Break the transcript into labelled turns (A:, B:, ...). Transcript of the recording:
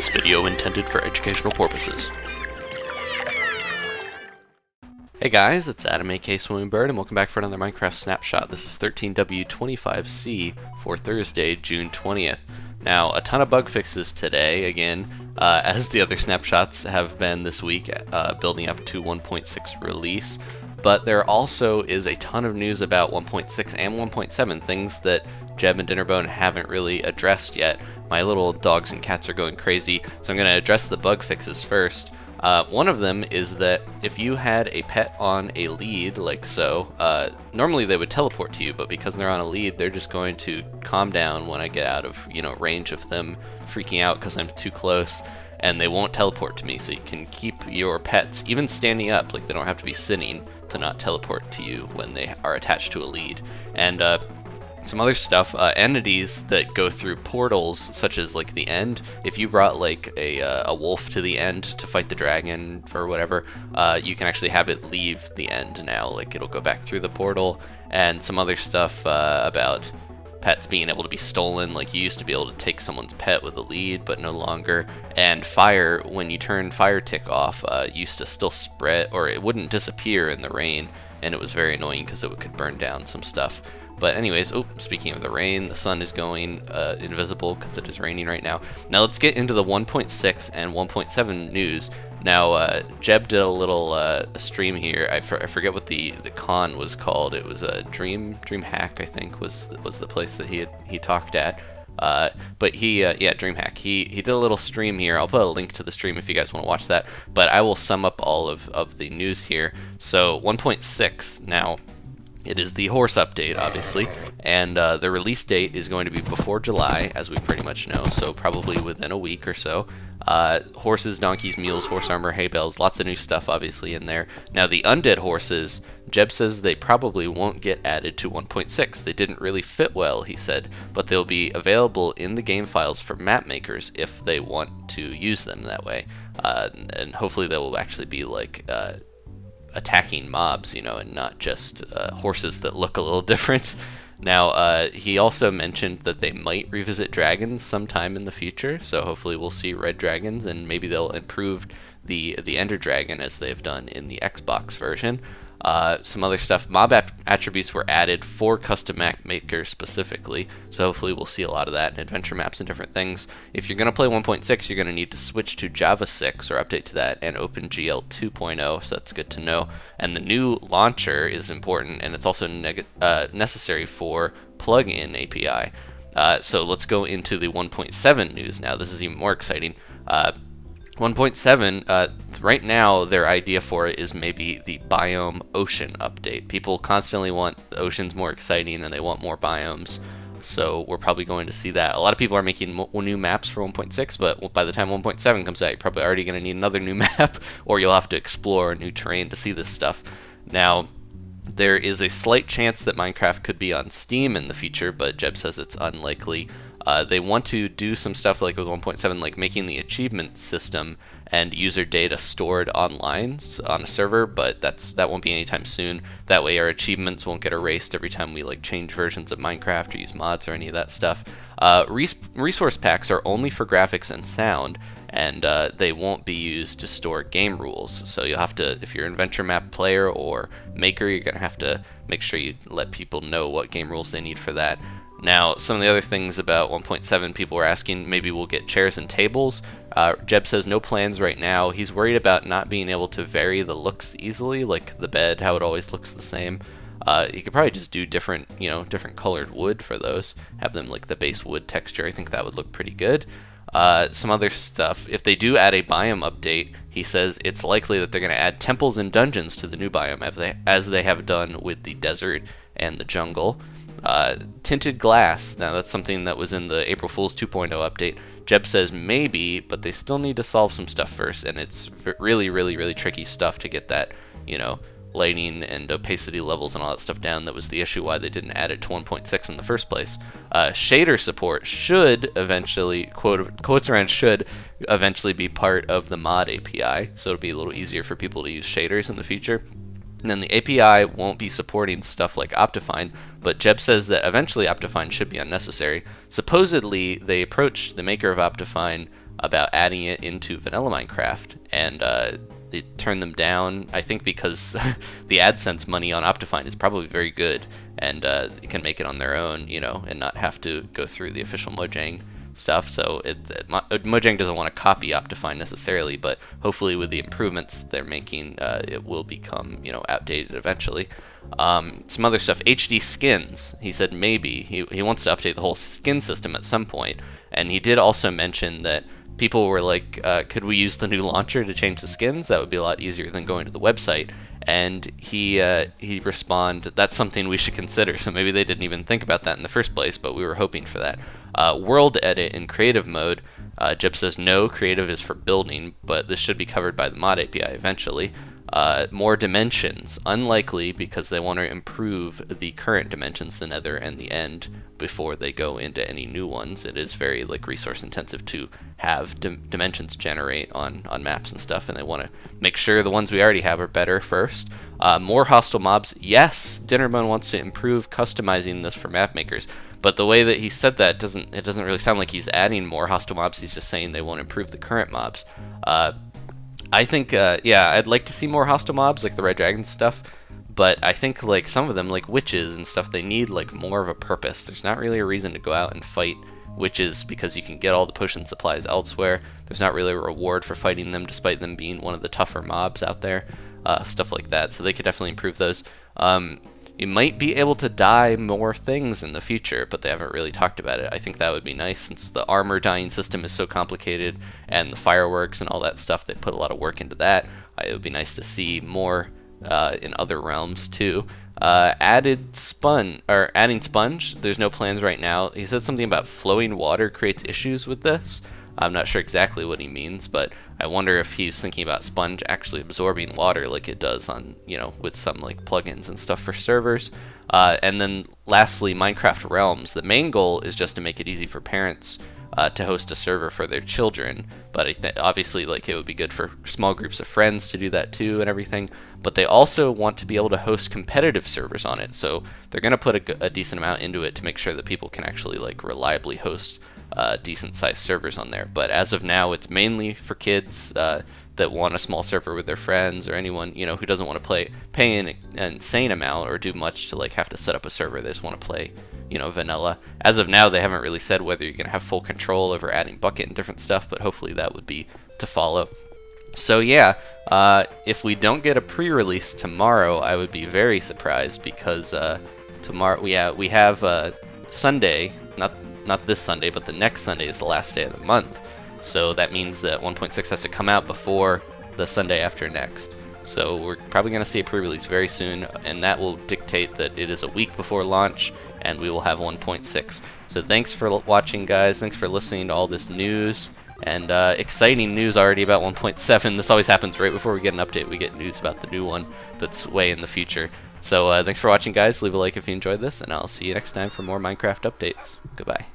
A: This video intended for educational purposes. Hey guys, it's Adam aka Swimmingbird, and welcome back for another Minecraft Snapshot. This is 13W25C for Thursday, June 20th. Now, a ton of bug fixes today, again, as the other snapshots have been this week, building up to 1.6 release. But there also is a ton of news about 1.6 and 1.7, things that Jeb and Dinnerbone haven't really addressed yet. My little dogs and cats are going crazy, so I'm going to address the bug fixes first. One of them is that if you had a pet on a lead, like so, normally they would teleport to you, but because they're on a lead, they're just going to calm down when I get out of, range of them freaking out because I'm too close, and they won't teleport to me, so you can keep your pets, even standing up, like they don't have to be sitting, to not teleport to you when they are attached to a lead. And some other stuff, entities that go through portals, such as like the end. If you brought like a wolf to the end to fight the dragon or whatever, you can actually have it leave the end now. Like it'll go back through the portal. And some other stuff about pets being able to be stolen. Like you used to be able to take someone's pet with a lead, but no longer. And fire, when you turn fire tick off, used to still spread, or it wouldn't disappear in the rain, and it was very annoying because it could burn down some stuff. But anyways, speaking of the rain, the sun is going invisible because it is raining right now. Now let's get into the 1.6 and 1.7 news. Now, Jeb did a little stream here. I forget what the con was called. It was a Dream Hack, I think, was the place that he talked at. But yeah, DreamHack. He did a little stream here. I'll put a link to the stream if you guys want to watch that. But I will sum up all of the news here. So 1.6 now. It is the horse update, obviously, and the release date is going to be before July, as we pretty much know, so probably within a week or so. Horses, donkeys, mules, horse armor, hay bales, lots of new stuff, obviously, in there. Now, the undead horses, Jeb says they probably won't get added to 1.6. They didn't really fit well, he said, but they'll be available in the game files for map makers if they want to use them that way. And hopefully they will actually be, like, attacking mobs, and not just horses that look a little different. Now, he also mentioned that they might revisit dragons sometime in the future, so hopefully we'll see red dragons, and maybe they'll improve the Ender Dragon as they've done in the Xbox version. Some other stuff, mob attributes were added for custom map makers specifically, so hopefully we'll see a lot of that in adventure maps and different things. If you're going to play 1.6, you're going to need to switch to Java 6 or update to that, and OpenGL 2.0, so that's good to know. And the new launcher is important, and it's also necessary for plugin API. So let's go into the 1.7 news now. This is even more exciting. 1.7, right now their idea for it is maybe the Biome Ocean update. People constantly want the oceans more exciting and they want more biomes, so we're probably going to see that. A lot of people are making new maps for 1.6, but by the time 1.7 comes out, you're probably already going to need another new map, or you'll have to explore new terrain to see this stuff. Now, there is a slight chance that Minecraft could be on Steam in the future, but Jeb says it's unlikely. They want to do some stuff like with 1.7, like making the achievement system and user data stored online on a server, but that won't be anytime soon. That way our achievements won't get erased every time we change versions of Minecraft or use mods or any of that stuff. Resource packs are only for graphics and sound, and they won't be used to store game rules. So you'll have to, if you're an adventure map player or maker, you're going to have to make sure you let people know what game rules they need for that. Now, some of the other things about 1.7, people were asking, maybe we'll get chairs and tables. Jeb says no plans right now. He's worried about not being able to vary the looks easily, like the bed, how it always looks the same. You could probably just do different colored wood for those. Have them like the base wood texture. I think that would look pretty good. Some other stuff, if they do add a biome update, he says it's likely that they're going to add temples and dungeons to the new biome, as they have done with the desert and the jungle. Tinted glass, now that's something that was in the April Fool's 2.0 update. Jeb says maybe, but they still need to solve some stuff first, and it's really tricky stuff to get that, lighting and opacity levels and all that stuff down. That was the issue why they didn't add it to 1.6 in the first place. Shader support should eventually, quotes around should eventually be part of the mod API, so it'll be a little easier for people to use shaders in the future. And then the API won't be supporting stuff like Optifine, but Jeb says that eventually Optifine should be unnecessary. Supposedly, they approached the maker of Optifine about adding it into vanilla Minecraft, and they turned them down, I think because the AdSense money on Optifine is probably very good, and it can make it on their own, you know, and not have to go through the official Mojang stuff. So Mojang doesn't want to copy Optifine necessarily, but hopefully with the improvements they're making, it will become, you know, outdated eventually. Some other stuff, HD skins. He said maybe he wants to update the whole skin system at some point, and he did also mention that people were like, could we use the new launcher to change the skins? That would be a lot easier than going to the website. And he responded, that's something we should consider. So maybe they didn't even think about that in the first place, but we were hoping for that. World edit in creative mode. Jib says no, creative is for building, but this should be covered by the mod API eventually. More dimensions, unlikely because they want to improve the current dimensions, the nether and the end, before they go into any new ones. It is very like resource intensive to have dimensions generate on maps and stuff, and they want to make sure the ones we already have are better first. More hostile mobs, yes, Dinnerbone wants to improve customizing this for map makers, but the way that he said that doesn't really sound like he's adding more hostile mobs. He's just saying they won't improve the current mobs. I think, yeah, I'd like to see more hostile mobs, like the Red Dragon stuff, but I think, like, some of them, like witches and stuff, they need, like, more of a purpose. There's not really a reason to go out and fight witches because you can get all the potion supplies elsewhere. There's not really a reward for fighting them, despite them being one of the tougher mobs out there, stuff like that, so they could definitely improve those. You might be able to dye more things in the future, but they haven't really talked about it. I think that would be nice since the armor dyeing system is so complicated, and the fireworks and all that stuff, they put a lot of work into that. It would be nice to see more in other realms too. Adding sponge, there's no plans right now. He said something about flowing water creates issues with this. I'm not sure exactly what he means, but I wonder if he's thinking about Sponge actually absorbing water like it does on, you know, with some like plugins and stuff for servers. And then lastly, Minecraft Realms. The main goal is just to make it easy for parents to host a server for their children, but I think obviously like it would be good for small groups of friends to do that too and everything. But they also want to be able to host competitive servers on it, so they're going to put a decent amount into it to make sure that people can actually like reliably host decent sized servers on there. But as of now, it's mainly for kids that want a small server with their friends, or anyone, you know, who doesn't want to pay an insane amount or do much to like have to set up a server. They just want to play, you know, vanilla. As of now, they haven't really said whether you're going to have full control over adding bucket and different stuff, but hopefully that would be to follow. So yeah, if we don't get a pre-release tomorrow, I would be very surprised, because tomorrow, yeah, we have Sunday, not this Sunday, but the next Sunday is the last day of the month. So that means that 1.6 has to come out before the Sunday after next. So we're probably going to see a pre-release very soon, and that will dictate that it is a week before launch, and we will have 1.6. So thanks for watching, guys. Thanks for listening to all this news, and exciting news already about 1.7. This always happens right before we get an update. We get news about the new one that's way in the future. So thanks for watching, guys. Leave a like if you enjoyed this, and I'll see you next time for more Minecraft updates. Goodbye.